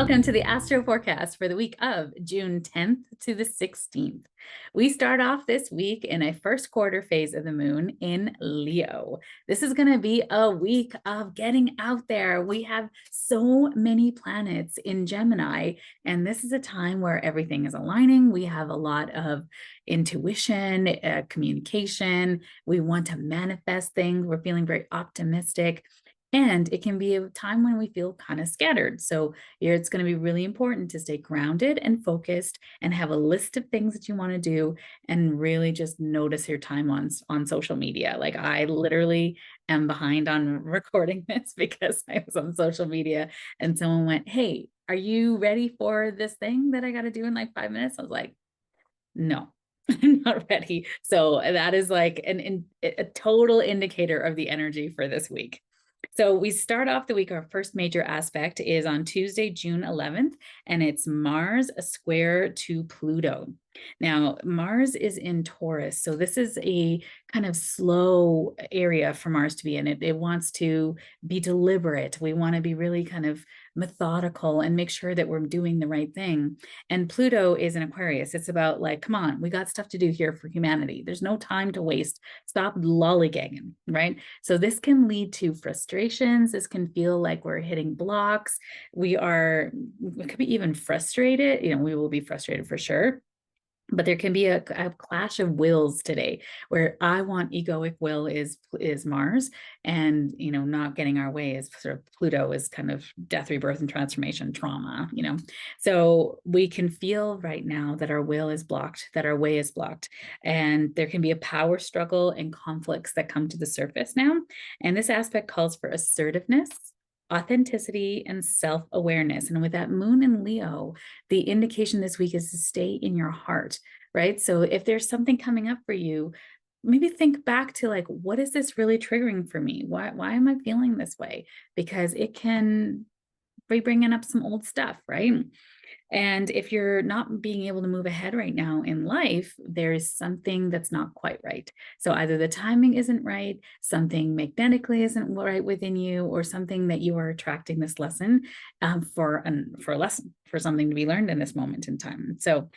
Welcome to the Astro Forecast for the week of June 10th to the 16th. We start off this week in a first quarter phase of the moon in Leo. This is going to be a week of getting out there. We have so many planets in Gemini, and this is a time where everything is aligning. We have a lot of intuition, communication. We want to manifest things. We're feeling very optimistic. And it can be a time when we feel kind of scattered. So it's going to be really important to stay grounded and focused and have a list of things that you want to do and really just notice your time on social media. Like I literally am behind on recording this because I was on social media and someone went, "Hey, are you ready for this thing that I got to do in like 5 minutes?" I was like, "No." I'm not ready. So that is like a total indicator of the energy for this week. So we start off the week, our first major aspect is on Tuesday, June 11th, and it's Mars square to Pluto. Now, Mars is in Taurus, so this is a kind of slow area for Mars to be in. It wants to be deliberate. We want to be really kind of methodical and make sure that we're doing the right thing. And Pluto is in Aquarius. It's about like, come on, we got stuff to do here for humanity. There's no time to waste. Stop lollygagging, right? So this can lead to frustrations. This can feel like we're hitting blocks. We could be even frustrated. We will be frustrated for sure. But there can be a clash of wills today where I want egoic will is Mars, and not getting our way is sort of Pluto is kind of death, rebirth, and transformation trauma. So we can feel right now that our will is blocked, that our way is blocked, and there can be a power struggle and conflicts that come to the surface now. And this aspect calls for assertiveness, authenticity, and self-awareness. And with that moon in Leo, the indication this week is to stay in your heart, right? So if there's something coming up for you, maybe think back to like, what is this really triggering for me? Why am I feeling this way? Because it can be bringing up some old stuff, right? And if you're not being able to move ahead right now in life, there's something that's not quite right. So either the timing isn't right, something magnetically isn't right within you, or something that you are attracting this lesson for a lesson, for something to be learned in this moment in time. So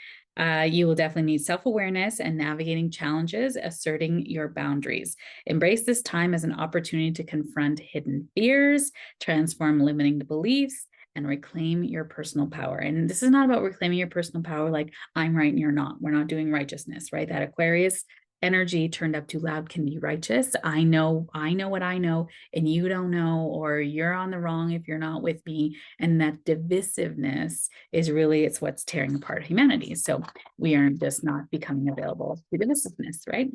you will definitely need self-awareness and navigating challenges, asserting your boundaries. Embrace this time as an opportunity to confront hidden fears, transform limiting beliefs, and reclaim your personal power. And this is not about reclaiming your personal power like I'm right and you're not. We're not doing righteousness, right? That Aquarius energy turned up too loud can be righteous. I know what I know and you don't know, or you're on the wrong if you're not with me. And that divisiveness is really, it's what's tearing apart humanity. So we are just not becoming available to divisiveness, right?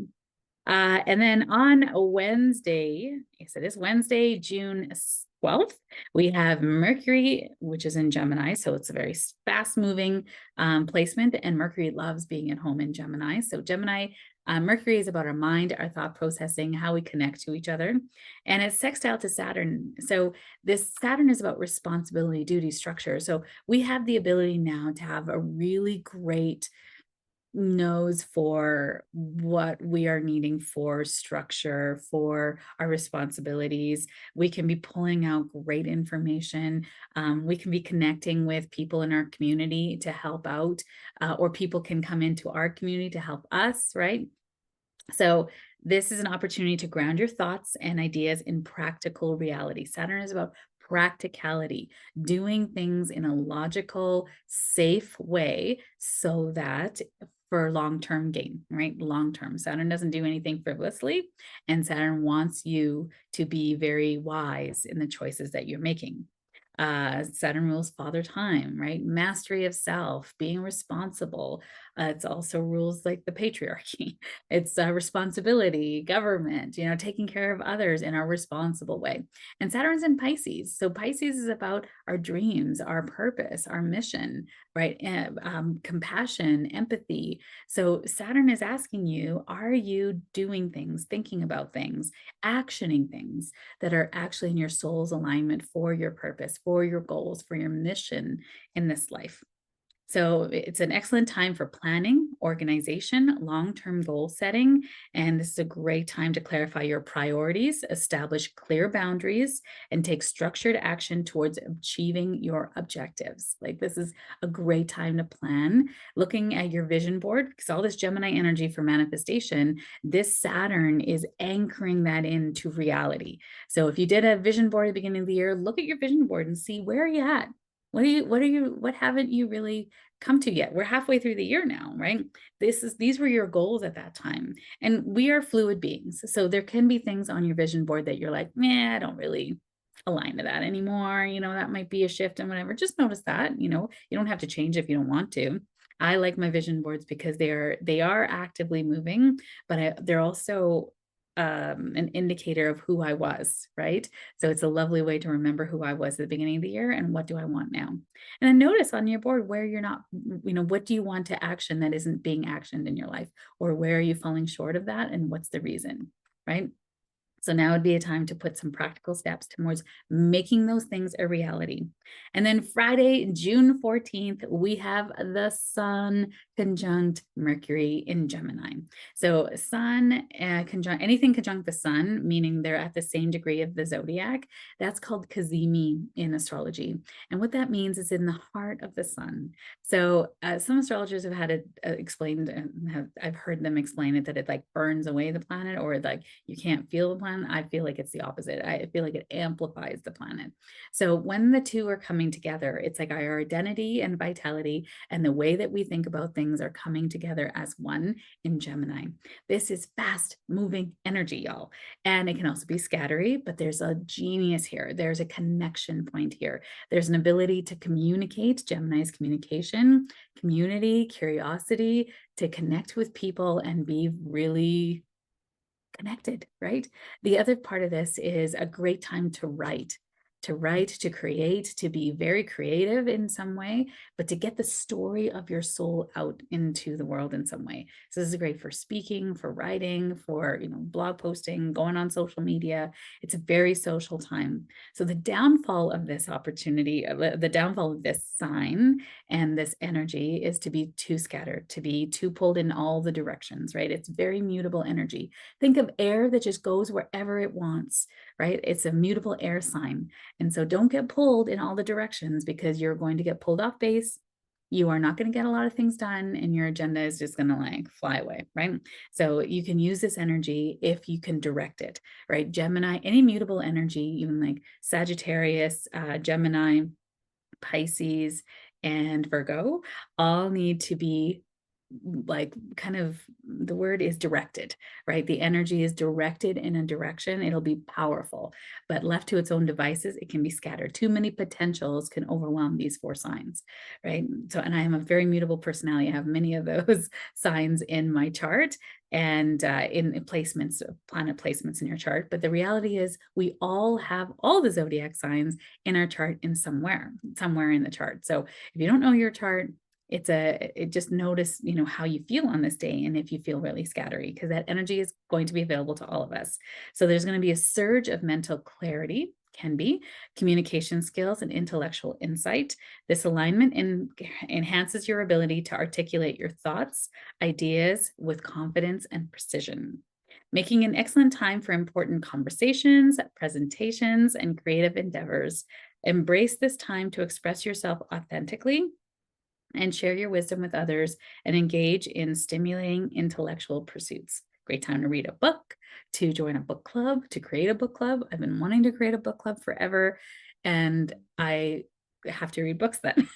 And then on Wednesday, yes, it is Wednesday, June 12th, we have Mercury, which is in Gemini. So it's a very fast moving placement, and Mercury loves being at home in Gemini. So Mercury is about our mind, our thought processing, how we connect to each other. And it's sextile to Saturn. So this Saturn is about responsibility, duty, structure. So we have the ability now to have a really great nose for what we are needing for structure, for our responsibilities. We can be pulling out great information. We can be connecting with people in our community to help out, or people can come into our community to help us, right? So this is an opportunity to ground your thoughts and ideas in practical reality. Saturn is about practicality, doing things in a logical, safe way so that for long-term gain, right? Long-term. Saturn doesn't do anything frivolously, and Saturn wants you to be very wise in the choices that you're making. Saturn rules father time, right? Mastery of self, being responsible. It's also rules like the patriarchy. It's responsibility, government, taking care of others in a responsible way. And Saturn's in Pisces. So Pisces is about our dreams, our purpose, our mission, right? Compassion, empathy. So Saturn is asking you, are you doing things, thinking about things, actioning things that are actually in your soul's alignment for your purpose, for your goals, for your mission in this life? So it's an excellent time for planning, organization, long-term goal setting, and this is a great time to clarify your priorities, establish clear boundaries, and take structured action towards achieving your objectives. Like this is a great time to plan. Looking at your vision board, because all this Gemini energy for manifestation, this Saturn is anchoring that into reality. So if you did a vision board at the beginning of the year, look at your vision board and see where are you at? What haven't you really come to yet? We're halfway through the year now, right? These were your goals at that time. And we are fluid beings. So there can be things on your vision board that you're like, I don't really align to that anymore. That might be a shift and whatever. Just notice that, you don't have to change if you don't want to. I like my vision boards because they are actively moving, but they're also an indicator of who I was, right? So it's a lovely way to remember who I was at the beginning of the year and what do I want now. And then notice on your board where you're not, what do you want to action that isn't being actioned in your life? Or where are you falling short of that? And what's the reason, right? So now would be a time to put some practical steps towards making those things a reality. And then Friday, June 14th, we have the Sun conjunct Mercury in Gemini. So Sun conjunct anything conjunct the Sun, meaning they're at the same degree of the zodiac. That's called Kazemi in astrology. And what that means is in the heart of the Sun. So some astrologers have had it explained, and I've heard them explain it that it like burns away the planet, or like you can't feel the planet. I feel like it's the opposite. I feel like it amplifies the planet. So when the two are coming together, it's like our identity and vitality and the way that we think about things are coming together as one in Gemini. This is fast moving energy, y'all. And it can also be scattery, but there's a genius here. There's a connection point here. There's an ability to communicate, Gemini's communication, community, curiosity, to connect with people and be really connected, right? The other part of this is a great time to write, to create, to be very creative in some way, but to get the story of your soul out into the world in some way. So this is great for speaking, for writing, for, blog posting, going on social media. It's a very social time. So the downfall of this opportunity, the downfall of this sign and this energy is to be too scattered, to be too pulled in all the directions, right? It's very mutable energy. Think of air that just goes wherever it wants, right? It's a mutable air sign. And so don't get pulled in all the directions because you're going to get pulled off base. You are not going to get a lot of things done and your agenda is just going to like fly away, right? So you can use this energy if you can direct it, right? Gemini, any mutable energy, even like Sagittarius, Gemini, Pisces, and Virgo all need to be like kind of, the word is directed, right? The energy is directed in a direction. It'll be powerful, but left to its own devices, it can be scattered. Too many potentials can overwhelm these four signs, right? So, and I am a very mutable personality. I have many of those signs in my chart and in placements, planet placements in your chart. But the reality is we all have all the zodiac signs in our chart in somewhere in the chart. So if you don't know your chart, it just notice, how you feel on this day. And if you feel really scattery, because that energy is going to be available to all of us. So there's going to be a surge of mental clarity, can be communication skills and intellectual insight. This alignment enhances your ability to articulate your thoughts, ideas with confidence and precision, making an excellent time for important conversations, presentations, and creative endeavors. Embrace this time to express yourself authentically and share your wisdom with others and engage in stimulating intellectual pursuits. Great time to read a book, to join a book club, to create a book club. I've been wanting to create a book club forever, and I have to read books then.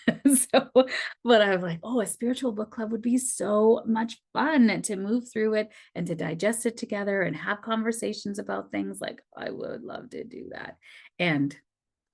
But I was like, a spiritual book club would be so much fun to move through it and to digest it together and have conversations about things. Like, I would love to do that. And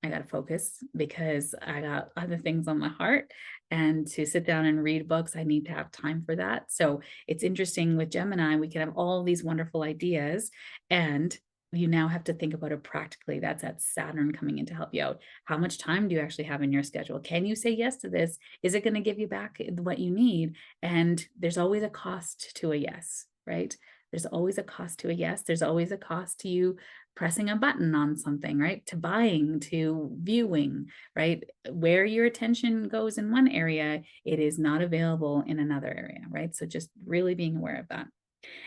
I got to focus because I got other things on my heart, and to sit down and read books, I need to have time for that. So it's interesting with Gemini, we can have all these wonderful ideas, and you now have to think about it practically. That's that Saturn coming in to help you out. How much time do you actually have in your schedule? Can you say yes to this? Is it going to give you back what you need? And there's always a cost to a yes, right? there's always a cost to a yes. There's always a cost to you pressing a button on something, right? To buying, to viewing, right? Where your attention goes in one area, it is not available in another area, right? So just really being aware of that.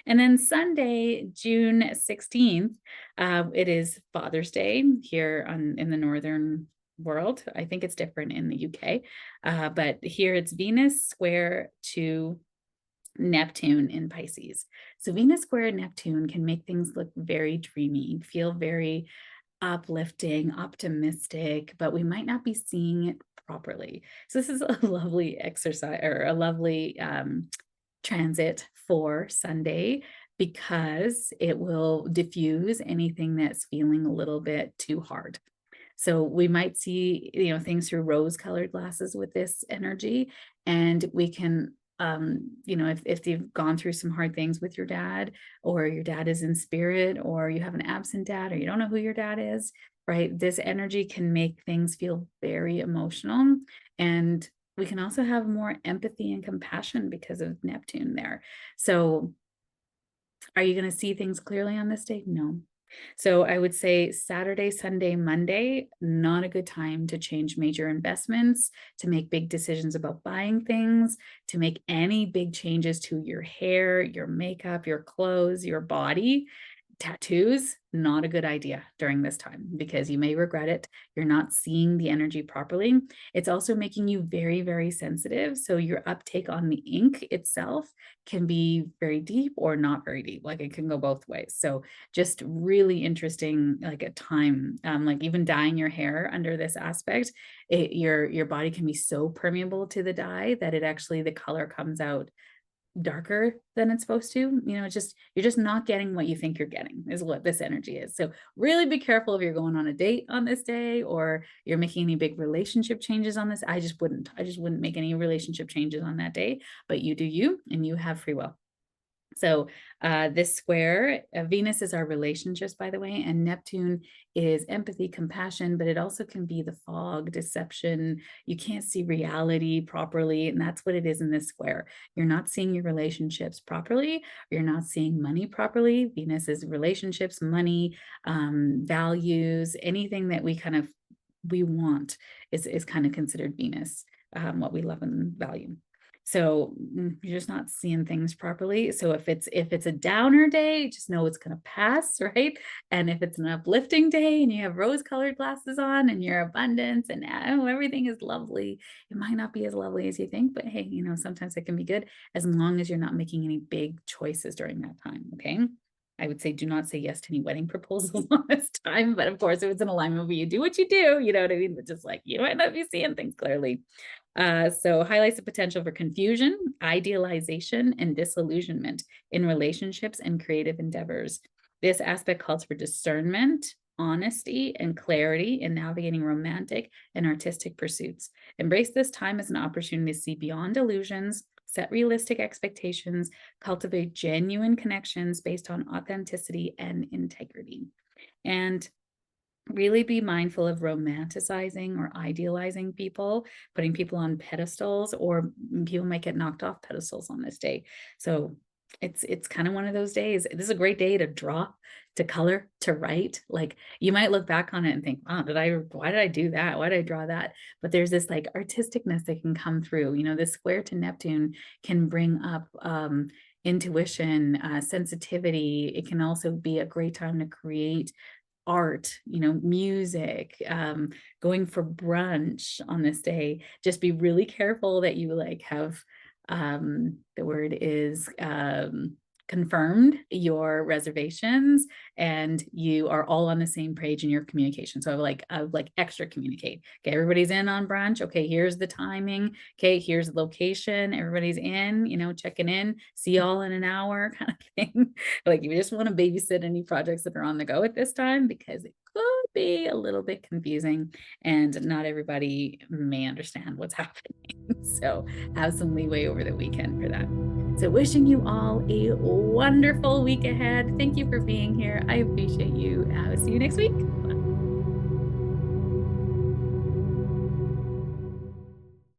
And then Sunday, June 16th, it is Father's Day here in the Northern world. I think it's different in the UK, but here it's Venus square to Neptune in Pisces. So Venus square Neptune can make things look very dreamy, feel very uplifting, optimistic, but we might not be seeing it properly. So this is a lovely exercise or a lovely transit for Sunday because it will diffuse anything that's feeling a little bit too hard. So we might see, things through rose-colored glasses with this energy, and we can, if you've gone through some hard things with your dad, or your dad is in spirit, or you have an absent dad, or you don't know who your dad is, right? This energy can make things feel very emotional, and we can also have more empathy and compassion because of Neptune there. So are you going to see things clearly on this day? No. So I would say Saturday, Sunday, Monday, not a good time to change major investments, to make big decisions about buying things, to make any big changes to your hair, your makeup, your clothes, your body. Tattoos, not a good idea during this time because you may regret it. You're not seeing the energy properly. It's also making you very, very sensitive. So your uptake on the ink itself can be very deep or not very deep. Like it can go both ways. So just really interesting, like a time, like even dyeing your hair under this aspect, your body can be so permeable to the dye that it actually, the color comes out darker than it's supposed to. It's just, you're just not getting what you think you're getting is what this energy is. So really be careful if you're going on a date on this day or you're making any big relationship changes on this. I just wouldn't make any relationship changes on that day, but you do you, and you have free will. So this square, Venus is our relationships, by the way, and Neptune is empathy, compassion, but it also can be the fog, deception. You can't see reality properly, and that's what it is in this square. You're not seeing your relationships properly. You're not seeing money properly. Venus is relationships, money, values, anything that we want is kind of considered Venus, what we love and value. So you're just not seeing things properly. So if it's a downer day, just know it's going to pass, right? And if it's an uplifting day and you have rose-colored glasses on and your abundance and everything is lovely, it might not be as lovely as you think, but hey, sometimes it can be good as long as you're not making any big choices during that time, okay? I would say do not say yes to any wedding proposals on this time, but of course, if it's an alignment where you do what you do, you know what I mean? But just like you might not be seeing things clearly. So highlights the potential for confusion, idealization, and disillusionment in relationships and creative endeavors. This aspect calls for discernment, honesty, and clarity in navigating romantic and artistic pursuits. Embrace this time as an opportunity to see beyond illusions, set realistic expectations, cultivate genuine connections based on authenticity and integrity. And really be mindful of romanticizing or idealizing people, putting people on pedestals, or people might get knocked off pedestals on this day. So it's kind of one of those days. This is a great day to draw, to color, to write. Like you might look back on it and think, wow, why did I do that? Why did I draw that? But there's this like artisticness that can come through. This square to Neptune can bring up intuition, sensitivity. It can also be a great time to create art, music, going for brunch on this day. Just be really careful that you have, the word is, confirmed your reservations and you are all on the same page in your communication. So I would like extra communicate. Okay, everybody's in on brunch. Okay, here's the timing. Okay, here's the location. Everybody's in, checking in. See y'all in an hour kind of thing. Like you just want to babysit any projects that are on the go at this time because it could be a little bit confusing and not everybody may understand what's happening. So have some leeway over the weekend for that. So wishing you all a wonderful week ahead. Thank you for being here. I appreciate you. See you next week.